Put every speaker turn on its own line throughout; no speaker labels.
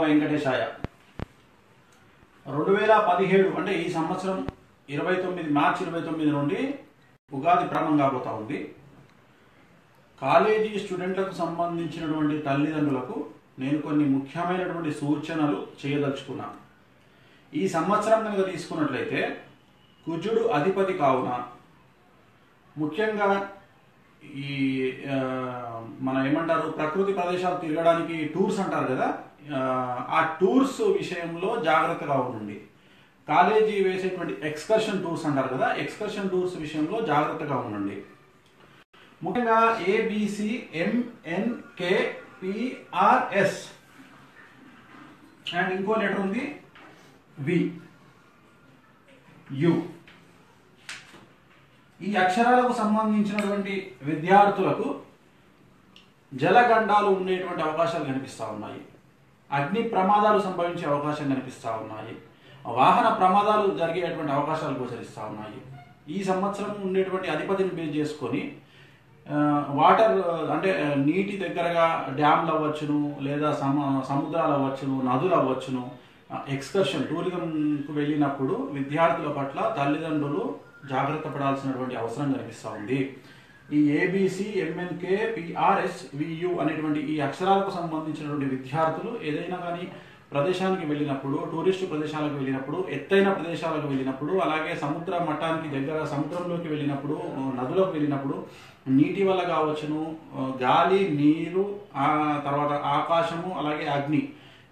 వెంకటేశాయ. 2017 అంటే ఈ సంవత్సరం 29 మార్చి 29 నుండి ఉగాది ప్రారంభం కాబోతా ఉంది. కాలేజీ స్టూడెంట్లకు సంబంధించినటువంటి తల్లిదండ్రులకు నేను కొన్ని ముఖ్యమైనటువంటి సూచనలు చేయదలుచుకున్నాను. ఈ సంవత్సరం కనుక తీసుకున్నట్లయితే కుజుడు అధిపతి కావున ముఖ్యంగా ఈ మన ఏమంటారు ప్రకృతి ప్రదేశాలు తిరగడానికి టూర్స్ అంటారు కదా, ఆ టూర్స్ విషయంలో జాగ్రత్తగా ఉండండి. కాలేజీ వేసేటువంటి ఎక్స్కర్షన్ టూర్స్ అంటారు కదా, ఎక్స్కర్షన్ టూర్స్ విషయంలో జాగ్రత్తగా ఉండండి. ముఖ్యంగా ABCMNKPRS అండ్ ఇంకో లెటర్ ఉంది VU. ఈ అక్షరాలకు సంబంధించినటువంటి విద్యార్థులకు జలగండాలు ఉండేటువంటి అవకాశాలు కనిపిస్తూ ఉన్నాయి. అగ్ని ప్రమాదాలు సంభవించే అవకాశం కనిపిస్తూ ఉన్నాయి. వాహన ప్రమాదాలు జరిగేటువంటి అవకాశాలు గోచరిస్తూ ఉన్నాయి. ఈ సంవత్సరం ఉండేటువంటి అధిపతిని బేస్ చేసుకొని వాటర్ అంటే నీటి దగ్గరగా డ్యామ్లు అవ్వచ్చును, లేదా సముద్రాలు అవ్వచ్చును, నదులు అవ్వచ్చును. ఎక్స్కర్షన్ టూరిజంకు వెళ్ళినప్పుడు విద్యార్థుల పట్ల తల్లిదండ్రులు జాగ్రత్త పడాల్సినటువంటి అవసరం కనిపిస్తూ ఉంది. ఈ ABCMNKPRSVU అనేటువంటి ఈ అక్షరాలకు సంబంధించినటువంటి విద్యార్థులు ఏదైనా కానీ ప్రదేశానికి వెళ్ళినప్పుడు, టూరిస్టు ప్రదేశాలకు వెళ్ళినప్పుడు, ఎత్తైన ప్రదేశాలకు వెళ్ళినప్పుడు, అలాగే సముద్ర మట్టానికి దగ్గర సముద్రంలోకి వెళ్ళినప్పుడు, నదులకు వెళ్ళినప్పుడు నీటి వల్ల కావచ్చును, గాలి, నీరు, తర్వాత ఆకాశము, అలాగే అగ్ని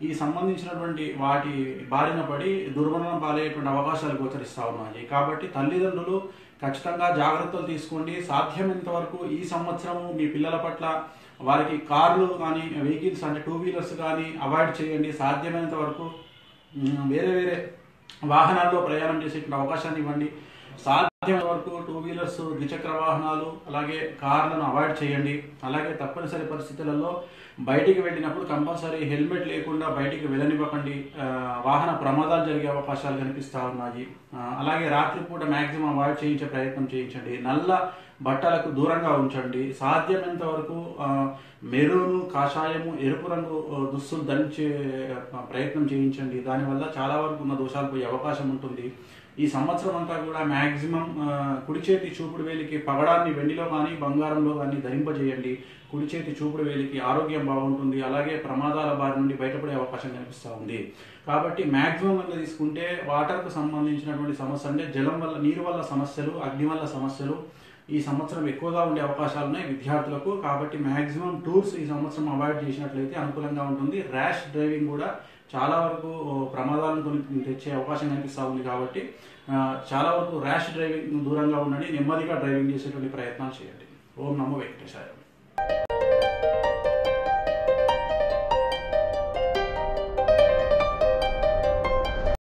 ఈ సంబంధించినటువంటి వాటి బారిన పడి దుర్మరణం పాలయ్యేటువంటి అవకాశాలు గోచరిస్తూ ఉన్నాయి. కాబట్టి తల్లిదండ్రులు ఖచ్చితంగా జాగ్రత్తలు తీసుకోండి. సాధ్యమైనంత వరకు ఈ సంవత్సరము మీ పిల్లల పట్ల వారికి కార్లు కానీ, వెహికల్స్ అంటే 2 వీలర్స్ కానీ అవాయిడ్ చేయండి. సాధ్యమైనంత వరకు వేరే వేరే వాహనాల్లో ప్రయాణం చేసేటువంటి అవకాశాన్ని ఇవ్వండి. సాధ్యమైన వరకు 2 వీలర్స్, ద్విచక్ర వాహనాలు, అలాగే కార్లను అవాయిడ్ చేయండి. అలాగే తప్పనిసరి పరిస్థితులలో బయటికి వెళ్ళినప్పుడు కంపల్సరీ హెల్మెట్ లేకుండా బయటికి వెళ్ళనివ్వకండి. వాహన ప్రమాదాలు జరిగే అవకాశాలు కనిపిస్తూ ఉన్నాయి. అలాగే రాత్రిపూట మ్యాక్సిమం అవాయిడ్ చేయించే ప్రయత్నం చేయించండి. నల్ల బట్టలకు దూరంగా ఉంచండి. సాధ్యమైనంత వరకు మెరూను, కాషాయము, ఎరుపు రంగు దుస్తులు ధరించే ప్రయత్నం చేయించండి. దానివల్ల చాలా వరకు ఉన్న దోషాలు పోయే అవకాశం ఉంటుంది. ఈ సంవత్సరం అంతా కూడా మ్యాక్సిమం కుడి చేతి చూపుడు వేలికి పగడాన్ని వెండిలో కానీ బంగారంలో కానీ ధరింపజేయండి. కుడి చేతి చూపుడు వేలికి ఆరోగ్యం బాగుంటుంది. అలాగే ప్రమాదాల బారి నుండి బయటపడే అవకాశం కనిపిస్తూ ఉంది. కాబట్టి మ్యాక్సిమం కనుక తీసుకుంటే వాటర్కు సంబంధించినటువంటి సమస్య అంటే జలం వల్ల, నీరు వల్ల సమస్యలు, అగ్ని వల్ల సమస్యలు ఈ సంవత్సరం ఎక్కువగా ఉండే అవకాశాలు ఉన్నాయి విద్యార్థులకు. కాబట్టి మ్యాక్సిమం టూర్స్ ఈ సంవత్సరం అవాయిడ్ చేసినట్లయితే అనుకూలంగా ఉంటుంది. ర్యాష్ డ్రైవింగ్ కూడా చాలా వరకు ప్రమాదాలను తెచ్చే అవకాశం కనిపిస్తూ ఉంది. కాబట్టి చాలా వరకు ర్యాష్ డ్రైవింగ్ దూరంగా ఉండండి. నెమ్మదిగా డ్రైవింగ్ చేసేటువంటి ప్రయత్నాలు చేయండి. ఓం నమో వెంకటేశాయ.